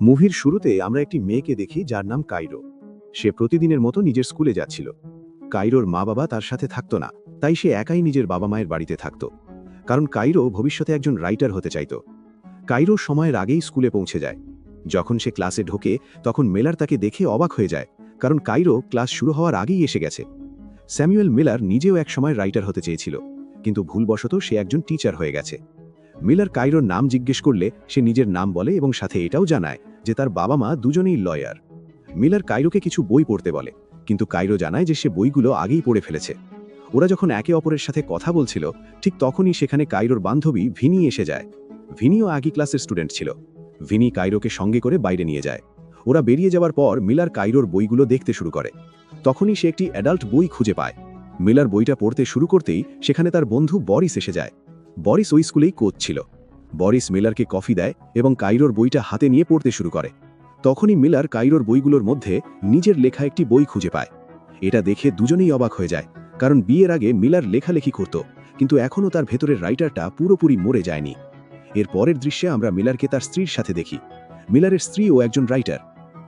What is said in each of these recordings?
মুভির শুরুতে আমরা একটি মেয়েকে দেখি যার নাম কাইরো। সে প্রতিদিনের মতো নিজের স্কুলে যাচ্ছিল। কাইরোর মা বাবা তার সাথে থাকতো না, তাই সে একাই নিজের বাবা মায়ের বাড়িতে থাকত। কারণ কাইরো ভবিষ্যতে একজন রাইটার হতে চাইত। কাইরো সময়ের আগেই স্কুলে পৌঁছে যায়। যখন সে ক্লাসে ঢোকে তখন মিলার তাকে দেখে অবাক হয়ে যায়, কারণ কাইরো ক্লাস শুরু হওয়ার আগেই এসে গেছে। স্যামুয়েল মিলার নিজেও একসময় রাইটার হতে চেয়েছিল, কিন্তু ভুলবশত সে একজন টিচার হয়ে গেছে। মিলার কাইরোর নাম জিজ্ঞেস করলে সে নিজের নাম বলে এবং সাথে এটাও জানায় যে তার বাবা মা দুজনেই লয়ার। মিলার কাইরোকে কিছু বই পড়তে বলে, কিন্তু কাইরো জানায় যে সে বইগুলো আগেই পড়ে ফেলেছে। ওরা যখন একে অপরের সাথে কথা বলছিল, ঠিক তখনই সেখানে কাইরোর বান্ধবী ভিনি এসে যায়। ভিনিও আগেই ক্লাসের স্টুডেন্ট ছিল। ভিনি কাইরোকে সঙ্গে করে বাইরে নিয়ে যায়। ওরা বেরিয়ে যাওয়ার পর মিলার কাইরোর বইগুলো দেখতে শুরু করে। তখনই সে একটি অ্যাডাল্ট বই খুঁজে পায়। মিলার বইটা পড়তে শুরু করতেই সেখানে তার বন্ধু বরিস এসে যায়। বরিস ওই স্কুলেই কোচ ছিল। বরিস মিলারকে কফি দেয় এবং কাইরোর বইটা হাতে নিয়ে পড়তে শুরু করে। তখনই মিলার কাইরোর বইগুলোর মধ্যে নিজের লেখা একটি বই খুঁজে পায়। এটা দেখে দুজনেই অবাক হয়ে যায়, কারণ বিয়ের আগে মিলার লেখালেখি করত, কিন্তু এখনও তার ভেতরের রাইটারটা পুরোপুরি মরে যায়নি। এর পরের দৃশ্যে আমরা মিলারকে তার স্ত্রীর সাথে দেখি। মিলারের স্ত্রীও একজন রাইটার।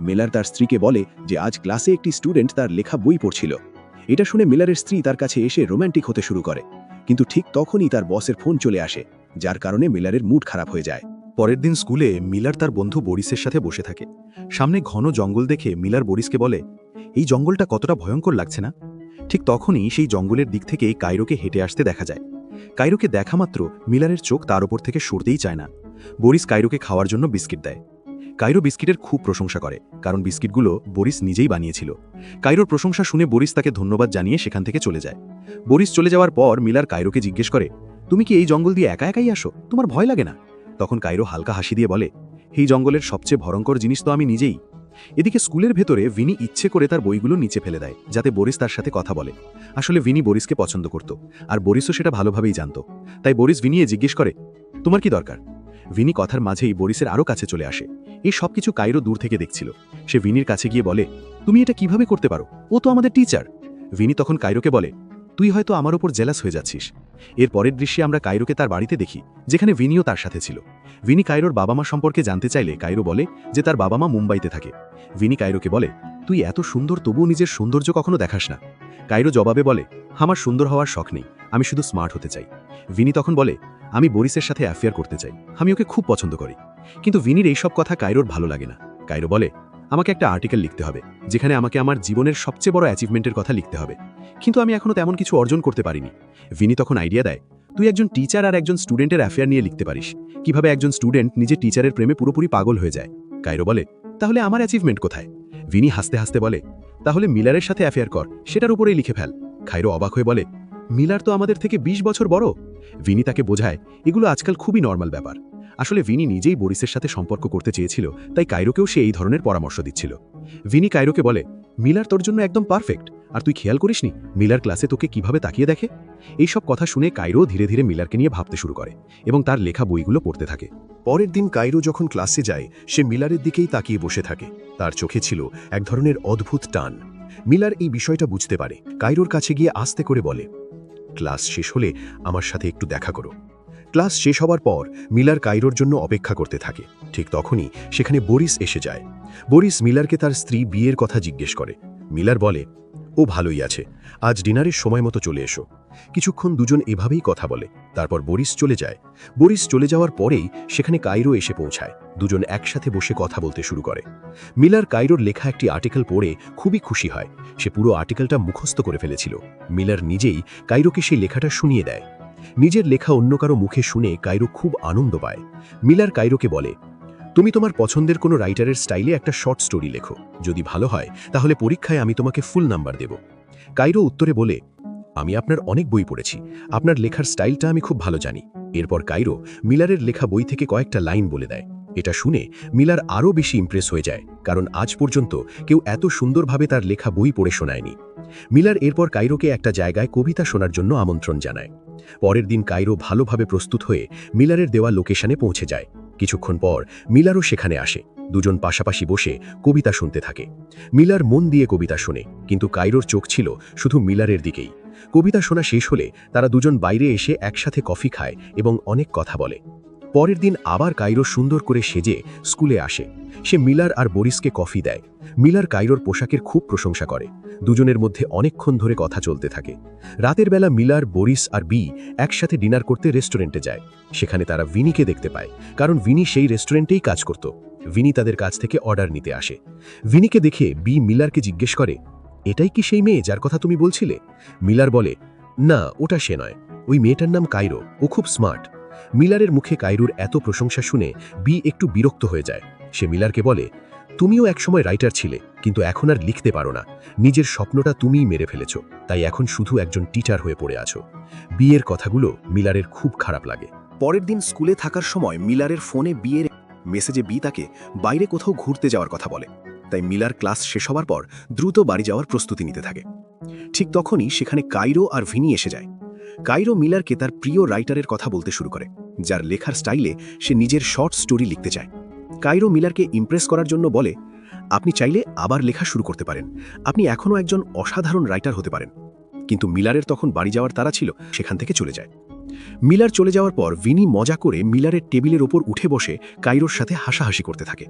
মিলার তার স্ত্রীকে বলে যে আজ ক্লাসে একটি স্টুডেন্ট তার লেখা বই পড়ছিল। এটা শুনে মিলারের স্ত্রী তার কাছে এসে রোম্যান্টিক হতে শুরু করে, কিন্তু ঠিক তখনই তার বসের ফোন চলে আসে, যার কারণে মিলারের মুড খারাপ হয়ে যায়। পরের দিন স্কুলে মিলার তার বন্ধু বরিসের সাথে বসে থাকে। সামনে ঘন জঙ্গল দেখে মিলার বরিসকে বলে, এই জঙ্গলটা কতটা ভয়ঙ্কর লাগছে না? ঠিক তখনই সেই জঙ্গলের দিক থেকে কাইরোকে হেঁটে আসতে দেখা যায়। কাইরোকে দেখা মাত্র মিলারের চোখ তার ওপর থেকে সরতেই চায় না। বরিস কাইরোকে খাওয়ার জন্য বিস্কিট দেয়। কাইরো বিস্কিটের খুব প্রশংসা করে, কারণ বিস্কিটগুলো বরিস নিজেই বানিয়েছিল। কাইরোর প্রশংসা শুনে বরিস তাকে ধন্যবাদ জানিয়ে সেখান থেকে চলে যায়। বরিস চলে যাওয়ার পর মিলার কাইরোকে জিজ্ঞেস করে, তুমি কি এই জঙ্গল দিয়ে একা একাই আসো? তোমার ভয় লাগে না? তখন কাইরো হালকা হাসি দিয়ে বলে, এই জঙ্গলের সবচেয়ে ভয়ঙ্কর জিনিস তো আমি নিজেই। এদিকে স্কুলের ভেতরে ভিনি ইচ্ছে করে তার বইগুলো নিচে ফেলে দেয়, যাতে বরিস তার সাথে কথা বলে। আসলে ভিনি বরিসকে পছন্দ করত, আর বরিসও সেটা ভালোভাবেই জানত। তাই বরিস ভিনিয়ে জিজ্ঞেস করে, তোমার কি দরকার? ভিনি কথার মাঝেই বরিসের আরও কাছে চলে আসে। এই সবকিছু কাইরো দূর থেকে দেখছিল। সে ভিনির কাছে গিয়ে বলে, তুমি এটা কিভাবে করতে পারো? ও তো আমাদের টিচার। ভিনি তখন কাইরোকে বলে, তুই হয়তো আমার ওপর জেলাস হয়ে যাচ্ছিস। এর পরের দৃশ্যে আমরা কাইরোকে তার বাড়িতে দেখি, যেখানে ভিনিও তার সাথে ছিল। ভিনি কাইরোর বাবা মা সম্পর্কে জানতে চাইলে কাইরো বলে যে তার বাবা মা মুম্বাইতে থাকে। ভিনি কাইরোকে বলে, তুই এত সুন্দর তবুও নিজের সৌন্দর্য কখনো দেখাস না। কাইরো জবাবে বলে, আমার সুন্দর হওয়ার শখ নেই, আমি শুধু স্মার্ট হতে চাই। ভিনি তখন বলে, আমি বরিসের সাথে অ্যাফেয়ার করতে চাই, আমি ওকে খুব পছন্দ করি। কিন্তু ভিনির এইসব কথা কাইরোর ভালো লাগে না। কাইরো বলে, আমাকে একটা আর্টিকেল লিখতে হবে, যেখানে আমাকে আমার জীবনের সবচেয়ে বড় অ্যাচিভমেন্টের কথা লিখতে হবে, কিন্তু আমি এখনও তেমন কিছু অর্জন করতে পারিনি। ভিনি তখন আইডিয়া দেয়, তুই একজন টিচার আর একজন স্টুডেন্টের অ্যাফেয়ার নিয়ে লিখতে পারিস, কিভাবে একজন স্টুডেন্ট নিজের টিচারের প্রেমে পুরোপুরি পাগল হয়ে যায়। কাইরো বলে, তাহলে আমার অ্যাচিভমেন্ট কোথায়? ভিনি হাসতে হাসতে বলে, তাহলে মিলারের সাথে অ্যাফেয়ার কর, সেটার উপরেই লিখে ফেল। কাইরো অবাক হয়ে বলে, মিলার তো আমাদের থেকে 20 বছর বড়। ভিনি তাকে বোঝায়, এগুলো আজকাল খুবই নর্মাল ব্যাপার। আসলে ভিনি নিজেই বরিসের সাথে সম্পর্ক করতে চেয়েছিল, তাই কাইরোকেও সে এই ধরনের পরামর্শ দিচ্ছিল। ভিনি কাইরোকে বলে, মিলার তোর জন্য একদম পারফেক্ট, আর তুই খেয়াল করিসনি মিলার ক্লাসে তোকে কিভাবে তাকিয়ে দেখে? এইসব কথা শুনে কাইরো ধীরে ধীরে মিলারকে নিয়ে ভাবতে শুরু করে এবং তার লেখা বইগুলো পড়তে থাকে। পরের দিন কাইরো যখন ক্লাসে যায়, সে মিলারের দিকেই তাকিয়ে বসে থাকে। তার চোখে ছিল এক ধরনের অদ্ভুত টান। মিলার এই বিষয়টা বুঝতে পারে। কাইরোর কাছে গিয়ে আস্তে করে বলে, ক্লাস শেষ হলে আমার সাথে একটু দেখা করো। ক্লাস শেষ হওয়ার পর মিলার কাইরোর জন্য অপেক্ষা করতে থাকে। ঠিক তখনই সেখানে বরিস এসে যায়। বরিস মিলারকে তার স্ত্রী বিয়ের কথা জিজ্ঞেস করে। মিলার বলে, ও ভালোই আছে, আজ ডিনারের সময় মতো চলে এসো। কিছুক্ষণ দুজন এভাবেই কথা বলে। তারপর বরিস চলে যায়। বরিস চলে যাওয়ার পরেই সেখানে কাইরো এসে পৌঁছায়। দুজন একসাথে বসে কথা বলতে শুরু করে। মিলার কাইরোর লেখা একটি আর্টিকেল পড়ে খুবই খুশি হয়। সে পুরো আর্টিকেলটা মুখস্থ করে ফেলেছিল। মিলার নিজেই কাইরোকে সেই লেখাটা শুনিয়ে দেয়। নিজের লেখা অন্য কারো মুখে শুনে কাইরো খুব আনন্দ পায়। মিলার কাইরোকে বলে, তুমি তোমার পছন্দের কোনো রাইটারের স্টাইলে একটা শর্ট স্টোরি লেখো, যদি ভালো হয় তাহলে পরীক্ষায় আমি তোমাকে ফুল নাম্বার দেব। কাইরো উত্তরে বলে, আমি আপনার অনেক বই পড়েছি, আপনার লেখার স্টাইলটা আমি খুব ভালো জানি। এরপর কাইরো মিলারের লেখা বই থেকে কয়েকটা লাইন বলে দেয়। এটা শুনে মিলার আরও বেশি ইমপ্রেস হয়ে যায়, কারণ আজ পর্যন্ত কেউ এত সুন্দরভাবে তার লেখা বই পড়ে শোনায়নি। মিলার এরপর কাইরোকে একটা জায়গায় কবিতা শোনার জন্য আমন্ত্রণ জানায়। পরের দিন কাইরো ভালোভাবে প্রস্তুত হয়ে মিলারের দেওয়া লোকেশনে পৌঁছে যায়। কিছুক্ষণ পর মিলারও সেখানে আসে। দুজন পাশাপাশি বসে কবিতা শুনতে থাকে। মিলার মন দিয়ে কবিতা শোনে, কিন্তু কাইরোর চোখ ছিল শুধু মিলারের দিকেই। কবিতা শোনা শেষ হলে তারা দুজন বাইরে এসে একসাথে কফি খায় এবং অনেক কথা বলে। পরের দিন আবার কাইরো সুন্দর করে সেজে স্কুলে আসে। সে মিলার আর বরিসকে কফি দেয়। মিলার কাইরোর পোশাকের খুব প্রশংসা করে। দুজনের মধ্যে অনেকক্ষণ ধরে কথা চলতে থাকে। রাতের বেলা মিলার, বরিস আর বি একসাথে ডিনার করতে রেস্টুরেন্টে যায়। সেখানে তারা ভিনিকে দেখতে পায়, কারণ ভিনি সেই রেস্টুরেন্টেই কাজ করত। ভিনি তাদের কাছ থেকে অর্ডার নিতে আসে। ভিনিকে দেখে বি মিলারকে জিজ্ঞেস করে, এটাই কি সেই মেয়ে যার কথা তুমি বলছিলে? মিলার বলে, না, ওটা সে নয়। ওই মেয়েটার নাম কাইরো, ও খুব স্মার্ট। মিলারের মুখে কাইরোর এত প্রশংসা শুনে বি একটু বিরক্ত হয়ে যায়। সে মিলারকে বলে, তুমিও একসময় রাইটার ছিলে, কিন্তু এখন আর লিখতে পারো না। নিজের স্বপ্নটা তুমিই মেরে ফেলেছ, তাই এখন শুধু একজন টিচার হয়ে পড়ে আছো। বিয়ের কথাগুলো মিলারের খুব খারাপ লাগে। পরের দিন স্কুলে থাকার সময় মিলারের ফোনে বিয়ের মেসেজে বি তাকে বাইরে কোথাও ঘুরতে যাওয়ার কথা বলে। তাই মিলার ক্লাস শেষ হওয়ার পর দ্রুত বাড়ি যাওয়ার প্রস্তুতি নিতে থাকে। ঠিক তখনই সেখানে কাইরো আর ভিনি এসে যায়। কাইরো মিলারকে তার প্রিয় রাইটারের কথা বলতে শুরু করে, যার লেখার স্টাইলে সে নিজের শর্ট স্টোরি লিখতে চায়। কাইরো মিলারকে ইমপ্রেস করার জন্য বলে, আপনি চাইলে আবার লেখা শুরু করতে পারেন, আপনি এখনও একজন অসাধারণ রাইটার হতে পারেন। কিন্তু মিলারের তখন বাড়ি যাওয়ার তাড়া ছিল, সেখান থেকে চলে যায়। মিলার চলে যাওয়ার পর ভিনি মজা করে মিলারের টেবিলের ওপর উঠে বসে কাইরোর সাথে হাসাহাসি করতে থাকে।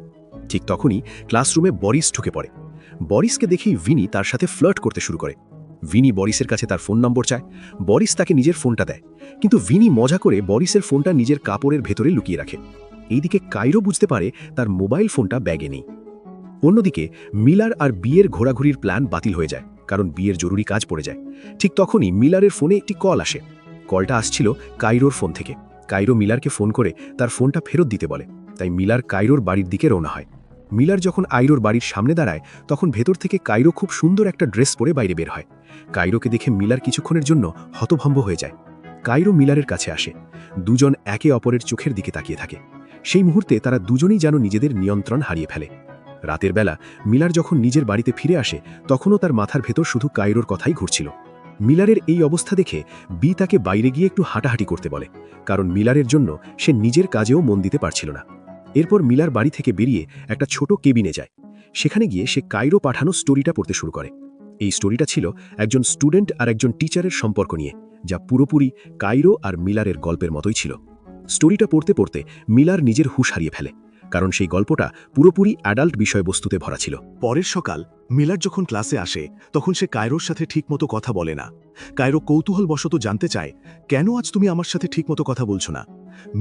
ঠিক তখনই ক্লাসরুমে বরিস ঢুকে পড়ে। বরিসকে দেখেই ভিনি তার সাথে ফ্লার্ট করতে শুরু করে। ভিনি বরিসের কাছে তার ফোন নম্বর চায়। বরিস তাকে নিজের ফোনটা দেয়, কিন্তু ভিনি মজা করে বরিসের ফোনটা নিজের কাপড়ের ভেতরে লুকিয়ে রাখে। এইদিকে কাইরো বুঝতে পারে তার মোবাইল ফোনটা ব্যাগে নেই। অন্যদিকে মিলার আর বিয়ের ঘোরাঘুরির প্ল্যান বাতিল হয়ে যায়, কারণ বিয়ের জরুরি কাজ পড়ে যায়। ঠিক তখনই মিলারের ফোনে একটি কল আসে। কলটা আসছিল কাইরোর ফোন থেকে। কাইরো মিলারকে ফোন করে তার ফোনটা ফেরত দিতে বলে। তাই মিলার কাইরোর বাড়ির দিকে রওনা হয়। মিলার যখন আইরোর বাড়ির সামনে দাঁড়ায়, তখন ভেতর থেকে কাইরো খুব সুন্দর একটা ড্রেস পরে বাইরে বের হয়। কাইরোকে দেখে মিলার কিছুক্ষণের জন্য হতভম্ব হয়ে যায়। কাইরো মিলারের কাছে আসে। দুজন একে অপরের চোখের দিকে তাকিয়ে থাকে। সেই মুহূর্তে তারা দুজনেই যেন নিজেদের নিয়ন্ত্রণ হারিয়ে ফেলে। রাতের বেলা মিলার যখন নিজের বাড়িতে ফিরে আসে, তখনও তার মাথার ভেতর শুধু কাইরোর কথাই ঘুরছিল। মিলারের এই অবস্থা দেখে বি তাকে বাইরে গিয়ে একটু হাঁটাহাঁটি করতে বলে, কারণ মিলারের জন্য সে নিজের কাজেও মন দিতে পারছিল না। এরপর মিলার বাড়ি থেকে বেরিয়ে একটা ছোট কেবিনে যায়। সেখানে গিয়ে সে কাইরো পাঠানো স্টোরিটা পড়তে শুরু করে। এই স্টোরিটা ছিল একজন স্টুডেন্ট আর একজন টিচারের সম্পর্ক নিয়ে, যা পুরোপুরি কাইরো আর মিলারের গল্পের মতোই ছিল। স্টোরিটা পড়তে পড়তে মিলার নিজের হুঁশ হারিয়ে ফেলে, কারণ সেই গল্পটা পুরোপুরি অ্যাডাল্ট বিষয়বস্তুতে ভরা ছিল। পরের সকাল মিলার যখন ক্লাসে আসে, তখন সে কায়রোর সাথে ঠিকমতো কথা বলে না। কায়রো কৌতূহলবশত জানতে চায়, কেন আজ তুমি আমার সাথে ঠিকমতো কথা বলছো না?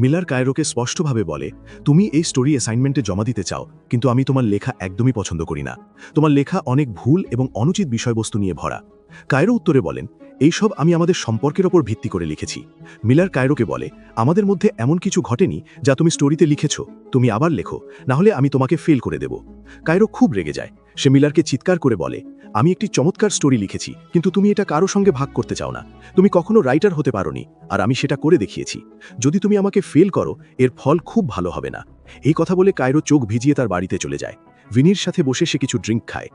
মিলার কায়রোকে স্পষ্টভাবে বলে, তুমি এই স্টোরি অ্যাসাইনমেন্টে জমা দিতে চাও, কিন্তু আমি তোমার লেখা একদমই পছন্দ করি না। তোমার লেখা অনেক ভুল এবং অনুচিত বিষয়বস্তু নিয়ে ভরা। কায়রো উত্তরে বলেন, এইসব আমি আমাদের সম্পর্কের ওপর ভিত্তি করে লিখেছি। মিলার কায়রোকে বলে, আমাদের মধ্যে এমন কিছু ঘটেনি যা তুমি স্টোরিতে লিখেছ, তুমি আবার লেখো, না হলে আমি তোমাকে ফেল করে দেব। কায়রো খুব রেগে যায়। সে মিলারকে চিৎকার করে বলে, আমি একটি চমৎকার স্টোরি লিখেছি, কিন্তু তুমি এটা কারো সঙ্গে ভাগ করতে চাও না। তুমি কখনো রাইটার হতে পারোনি, আর আমি সেটা করে দেখিয়েছি। যদি তুমি আমাকে ফেল করো, এর ফল খুব ভালো হবে না। এই কথা বলে কায়রো চোখ ভিজিয়ে তার বাড়িতে চলে যায়। ভিনির সাথে বসে সে কিছু ড্রিঙ্ক খায়।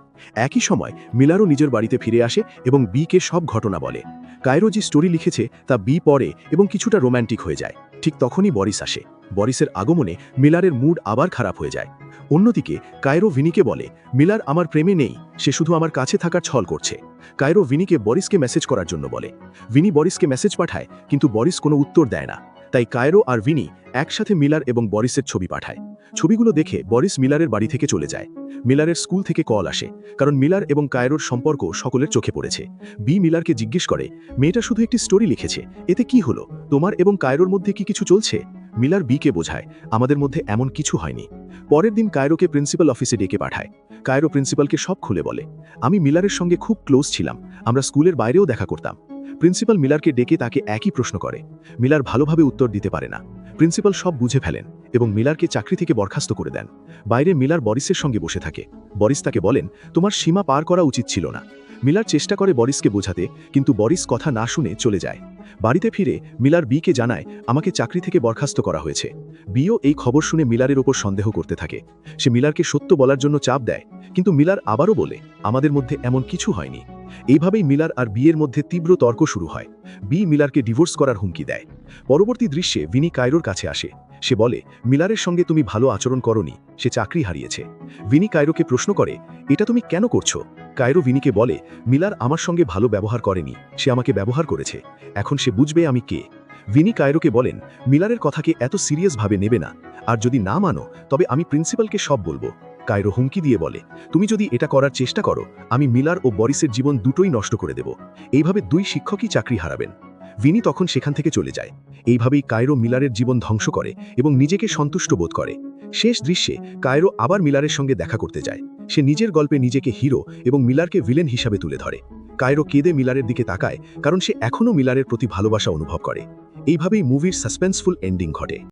একই সময় মিলারও নিজের বাড়িতে ফিরে আসে এবং বিকে সব ঘটনা বলে। কায়রো যে স্টোরি লিখেছে তা বি পড়ে এবং কিছুটা রোম্যান্টিক হয়ে যায়। ঠিক তখনই বরিস আসে। বরিসের আগমনে মিলারের মুড আবার খারাপ হয়ে যায়। অন্যদিকে কায়রো ভিনিকে বলে, মিলার আমার প্রেমে নেই, সে শুধু আমার কাছে থাকার ছল করছে। কায়রো ভিনিকে বরিসকে মেসেজ করার জন্য বলে। ভিনি বরিসকে মেসেজ পাঠায়, কিন্তু বরিস কোনো উত্তর দেয় না। তাই কায়রো আর ভিনি একসাথে মিলার এবং বরিসের ছবি পাঠায়। ছবিগুলো দেখে বরিস মিলারের বাড়ি থেকে চলে যায়। মিলারের স্কুল থেকে কল আসে, কারণ মিলার এবং কায়রোর সম্পর্ক সকলের চোখে পড়েছে। বি মিলারকে জিজ্ঞেস করে, মেয়েটা শুধু একটি স্টোরি লিখেছে, এতে কি হলো? তোমার এবং কায়রোর মধ্যে কি কিছু চলছে? মিলার বিকে বোঝায়, আমাদের মধ্যে এমন কিছু হয়নি। পরের দিন কায়রোকে প্রিন্সিপাল অফিসে ডেকে পাঠায়। কায়রো প্রিন্সিপালকে সব খুলে বলে, আমি মিলারের সঙ্গে খুব ক্লোজ ছিলাম, আমরা স্কুলের বাইরেও দেখা করতাম। প্রিন্সিপাল মিলারকে ডেকে তাকে একই প্রশ্ন করে। মিলার ভালোভাবে উত্তর দিতে পারে না। প্রিন্সিপাল সব বুঝে ফেলেন এবং মিলারকে চাকরি থেকে বরখাস্ত করে দেন। বাইরে মিলার বরিসের সঙ্গে বসে থাকে। বরিস তাকে বলেন, তোমার সীমা পার করা উচিত ছিল না। মিলার চেষ্টা করে বরিসকে বোঝাতে, কিন্তু বরিস কথা না শুনে চলে যায়। বাড়িতে ফিরে মিলার বিকে জানায়, আমাকে চাকরি থেকে বরখাস্ত করা হয়েছে। বিও এই খবর শুনে মিলারের ওপর সন্দেহ করতে থাকে। সে মিলারকে সত্য বলার জন্য চাপ দেয়, কিন্তু মিলার আবারও বলে, আমাদের মধ্যে এমন কিছু হয়নি। এইভাবেই মিলার আর বিয়ের মধ্যে তীব্র তর্ক শুরু হয়। বি মিলারকে ডিভোর্স করার হুমকি দেয়। পরবর্তী দৃশ্যে ভিনি কায়রোর কাছে আসে। সে বলে, মিলারের সঙ্গে তুমি ভালো আচরণ করনি, সে চাকরি হারিয়েছে। ভিনি কায়রোকে প্রশ্ন করে, এটা তুমি কেন করছো? কায়রো ভিনিকে বলে, মিলার আমার সঙ্গে ভালো ব্যবহার করেনি, সে আমাকে ব্যবহার করেছে। এখন সে বুঝবে আমি কে। ভিনি কায়রোকে বলেন, মিলারের কথাকে এত সিরিয়াসভাবে নেবে না, আর যদি না মানো তবে আমি প্রিন্সিপালকে সব বলবো। কায়রো হুমকি দিয়ে বলে, তুমি যদি এটা করার চেষ্টা করো আমি মিলার ও বরিসের জীবন দুটোই নষ্ট করে দেব। এইভাবে দুই শিক্ষকই চাকরি হারাবেন। ভিনি তখন সেখান থেকে চলে যায়। এইভাবেই কায়রো মিলারের জীবন ধ্বংস করে এবং নিজেকে সন্তুষ্ট বোধ করে। শেষ দৃশ্যে কায়রো আবার মিলারের সঙ্গে দেখা করতে যায়। সে নিজের গল্পে নিজেকে হিরো এবং মিলারকে ভিলেন হিসাবে তুলে ধরে। কায়রো কেঁদে মিলারের দিকে তাকায়, কারণ সে এখনও মিলারের প্রতি ভালোবাসা অনুভব করে। এইভাবেই মুভির সাসপেন্সফুল এন্ডিং ঘটে।